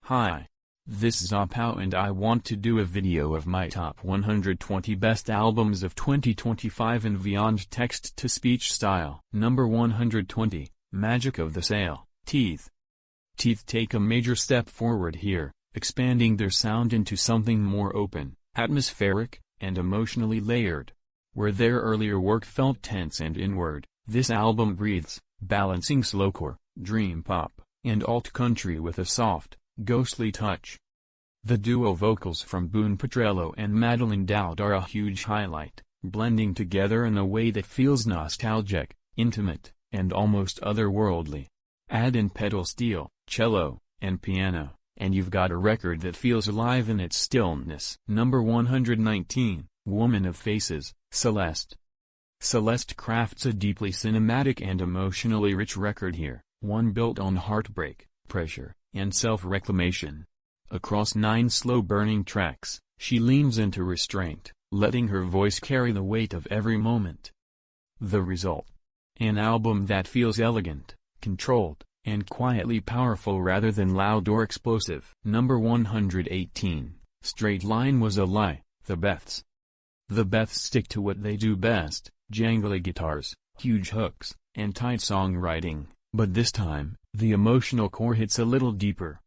Hi. This is Apao and I want to do a video of my top 120 best albums of 2025 and beyond text-to-speech style. Number 120, Magic of the Sail, Teeth. Teeth take a major step forward here, expanding their sound into something more open, atmospheric, and emotionally layered. Where their earlier work felt tense and inward, this album breathes, balancing slowcore, dream pop, and alt country with a soft, ghostly touch. The duo vocals from Boone Petrello and Madeline Dowd are a huge highlight, blending together in a way that feels nostalgic, intimate, and almost otherworldly. Add in pedal steel, cello, and piano, and you've got a record that feels alive in its stillness. Number 119, Woman of Faces, Celeste. Celeste crafts a deeply cinematic and emotionally rich record here, one built on heartbreak, pressure, and self-reclamation. Across 9 slow-burning tracks, she leans into restraint, letting her voice carry the weight of every moment. The result? An album that feels elegant, controlled, and quietly powerful rather than loud or explosive. Number 118, Straight Line Was a Lie, The Beths. The Beths stick to what they do best, jangly guitars, huge hooks, and tight songwriting, but this time, the emotional core hits a little deeper.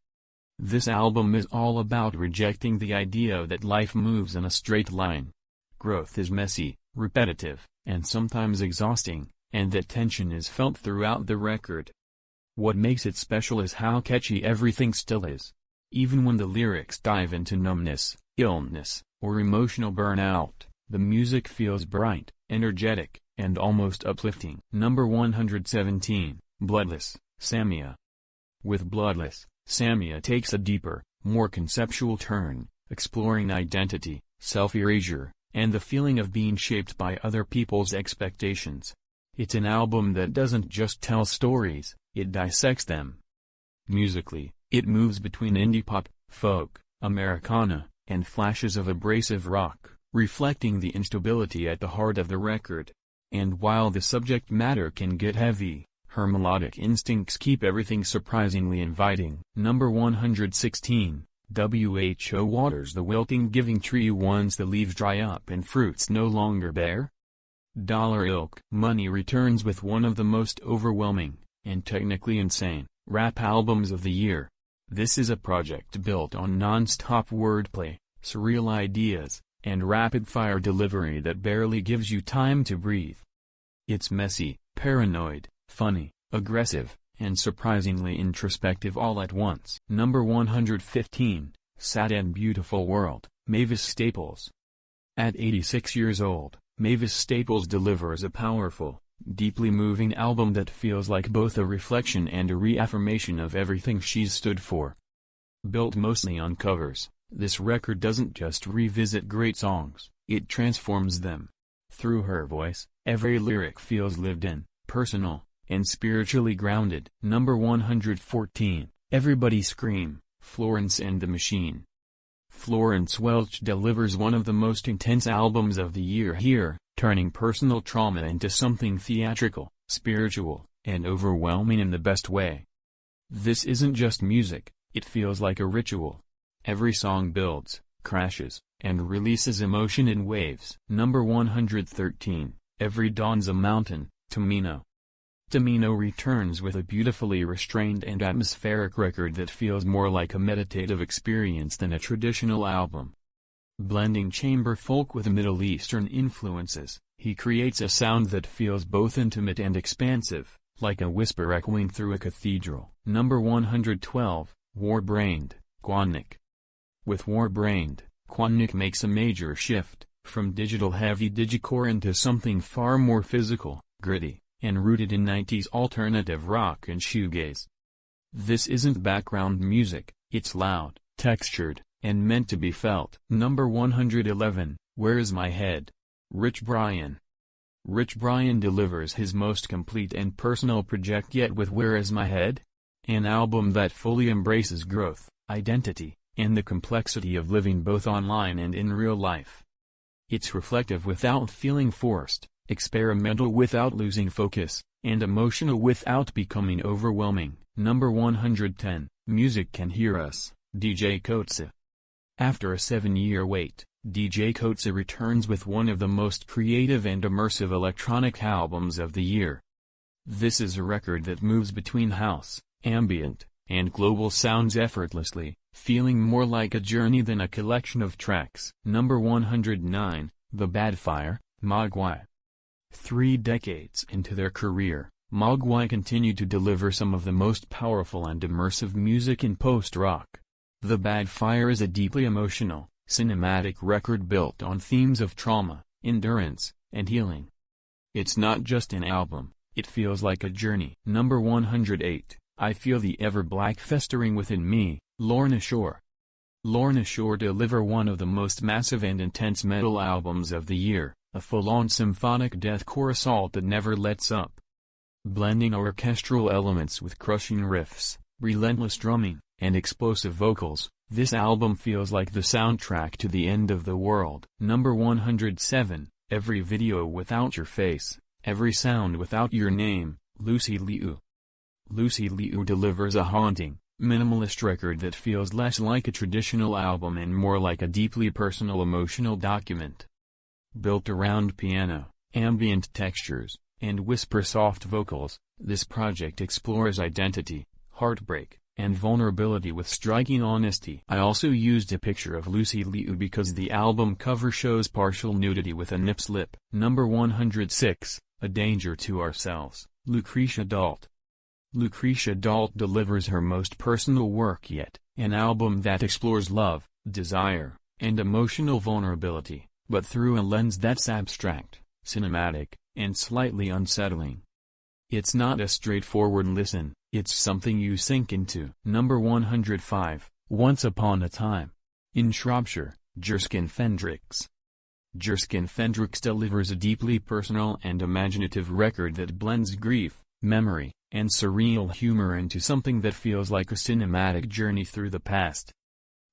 This album is all about rejecting the idea that life moves in a straight line. Growth is messy, repetitive, and sometimes exhausting, and that tension is felt throughout the record. What makes it special is how catchy everything still is. Even when the lyrics dive into numbness, illness, or emotional burnout, the music feels bright, energetic, and almost uplifting. Number 117, Bloodless, Samia. With Bloodless, Samia takes a deeper, more conceptual turn, exploring identity, self-erasure, and the feeling of being shaped by other people's expectations. It's an album that doesn't just tell stories, it dissects them. Musically, it moves between indie pop, folk, Americana, and flashes of abrasive rock, reflecting the instability at the heart of the record. And while the subject matter can get heavy, her melodic instincts keep everything surprisingly inviting. Number 116, W.H.O. Waters The Wilting Giving Tree Once the Leaves Dry Up and Fruits No Longer Bear. Dollar Ilk Money returns with one of the most overwhelming, and technically insane, rap albums of the year. This is a project built on non-stop wordplay, surreal ideas, and rapid-fire delivery that barely gives you time to breathe. It's messy, paranoid, funny, aggressive, and surprisingly introspective all at once. Number 115, Sad and Beautiful World, Mavis Staples. At 86 years old, Mavis Staples delivers a powerful, deeply moving album that feels like both a reflection and a reaffirmation of everything she's stood for. Built mostly on covers, this record doesn't just revisit great songs, it transforms them. Through her voice, every lyric feels lived in, personal, and spiritually grounded. Number 114, Everybody Scream, Florence and the Machine. Florence Welch delivers one of the most intense albums of the year here, turning personal trauma into something theatrical, spiritual, and overwhelming in the best way. This isn't just music, it feels like a ritual. Every song builds, crashes, and releases emotion in waves. Number 113, Every Dawn's a Mountain, Tamino. Tamino returns with a beautifully restrained and atmospheric record that feels more like a meditative experience than a traditional album. Blending chamber folk with Middle Eastern influences, he creates a sound that feels both intimate and expansive, like a whisper echoing through a cathedral. Number 112, Warbrained, Quannick. With Warbrained, Quannick makes a major shift, from digital-heavy digicore into something far more physical, gritty, and rooted in 90s alternative rock and shoegaze. This isn't background music, it's loud, textured, and meant to be felt. Number 111, Where Is My Head? Rich Brian. Rich Brian delivers his most complete and personal project yet with Where Is My Head? An album that fully embraces growth, identity, and the complexity of living both online and in real life. It's reflective without feeling forced, experimental without losing focus, and emotional without becoming overwhelming. Number 110, Music Can Hear Us, DJ Kotze. After a 7-year wait, DJ Kotze returns with one of the most creative and immersive electronic albums of the year. This is a record that moves between house, ambient, and global sounds effortlessly, feeling more like a journey than a collection of tracks. Number 109, The Badfire, Mogwai. 3 decades into their career, Mogwai continued to deliver some of the most powerful and immersive music in post-rock. The Badfire is a deeply emotional, cinematic record built on themes of trauma, endurance, and healing. It's not just an album, it feels like a journey. Number 108, I Feel the Ever Black Festering Within Me, Lorna Shore. Lorna Shore deliver one of the most massive and intense metal albums of the year, a full-on symphonic deathcore assault that never lets up. Blending orchestral elements with crushing riffs, relentless drumming, and explosive vocals, this album feels like the soundtrack to the end of the world. Number 107, Every Video Without Your Face, Every Sound Without Your Name, Lucy Liu. Lucy Liu delivers a haunting, minimalist record that feels less like a traditional album and more like a deeply personal emotional document. Built around piano, ambient textures, and whisper-soft vocals, this project explores identity, heartbreak, and vulnerability with striking honesty. I also used a picture of Lucy Liu because the album cover shows partial nudity with a nip slip. Number 106, A Danger to Ourselves, Lucretia Dalt. Lucretia Dalt delivers her most personal work yet, an album that explores love, desire, and emotional vulnerability, but through a lens that's abstract, cinematic, and slightly unsettling. It's not a straightforward listen, it's something you sink into. Number 105, Once Upon a Time. In Shropshire, Jerskin Fendricks. Jerskin Fendricks delivers a deeply personal and imaginative record that blends grief, memory, and surreal humor into something that feels like a cinematic journey through the past.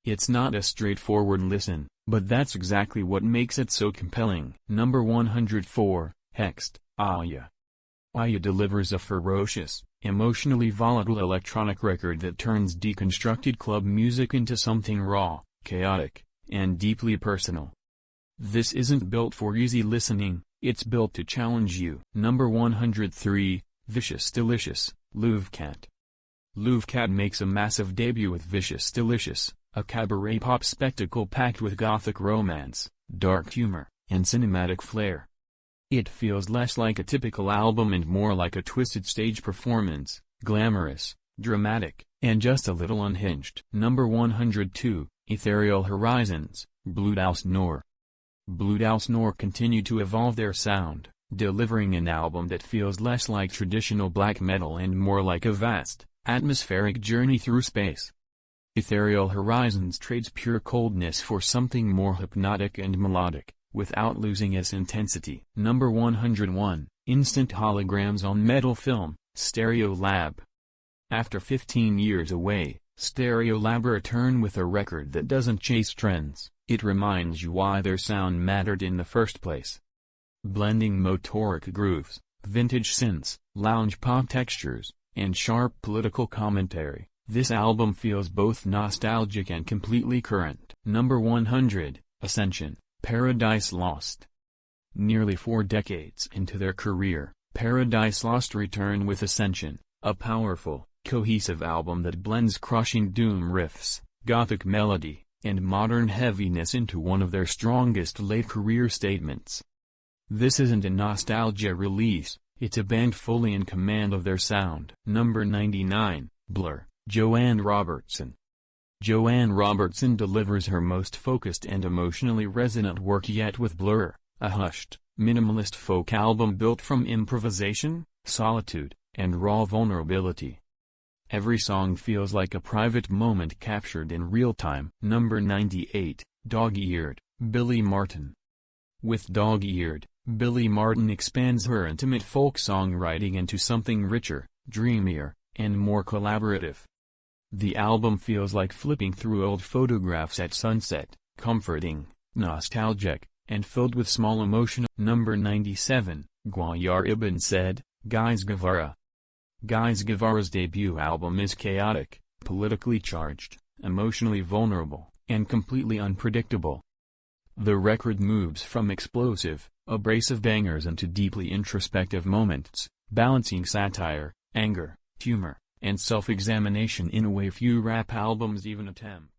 It's not a straightforward listen, but that's exactly what makes it so compelling. Number 104, Hexed, Aya. Aya delivers a ferocious, emotionally volatile electronic record that turns deconstructed club music into something raw, chaotic, and deeply personal. This isn't built for easy listening, it's built to challenge you. Number 103, Vicious Delicious, Louvcat. Louvcat makes a massive debut with Vicious Delicious, a cabaret pop spectacle packed with gothic romance, dark humor, and cinematic flair. It feels less like a typical album and more like a twisted stage performance, glamorous, dramatic, and just a little unhinged. Number 102, Ethereal Horizons, Bluthaus Nor. Bluthaus Nor continue to evolve their sound, delivering an album that feels less like traditional black metal and more like a vast, atmospheric journey through space. Ethereal Horizons trades pure coldness for something more hypnotic and melodic, without losing its intensity. Number 101, Instant Holograms on Metal Film, Stereolab. After 15 years away, Stereolab return with a record that doesn't chase trends, it reminds you why their sound mattered in the first place. Blending motoric grooves, vintage synths, lounge pop textures, and sharp political commentary, this album feels both nostalgic and completely current. Number 100, Ascension, Paradise Lost. Nearly 4 decades into their career, Paradise Lost return with Ascension, a powerful, cohesive album that blends crushing doom riffs, gothic melody, and modern heaviness into one of their strongest late-career statements. This isn't a nostalgia release, it's a band fully in command of their sound. Number 99, Blur, Joanne Robertson. Joanne Robertson delivers her most focused and emotionally resonant work yet with Blur, a hushed, minimalist folk album built from improvisation, solitude, and raw vulnerability. Every song feels like a private moment captured in real time. Number 98, Dog-Eared, Billy Martin. With Dog-Eared, Billy Martin expands her intimate folk songwriting into something richer, dreamier, and more collaborative. The album feels like flipping through old photographs at sunset, comforting, nostalgic, and filled with small emotional. Number 97, Gwayar Ibn Said, Guys Guevara. Guys Guevara's debut album is chaotic, politically charged, emotionally vulnerable, and completely unpredictable. The record moves from explosive, abrasive bangers into deeply introspective moments, balancing satire, anger, humor, and self-examination in a way few rap albums even attempt.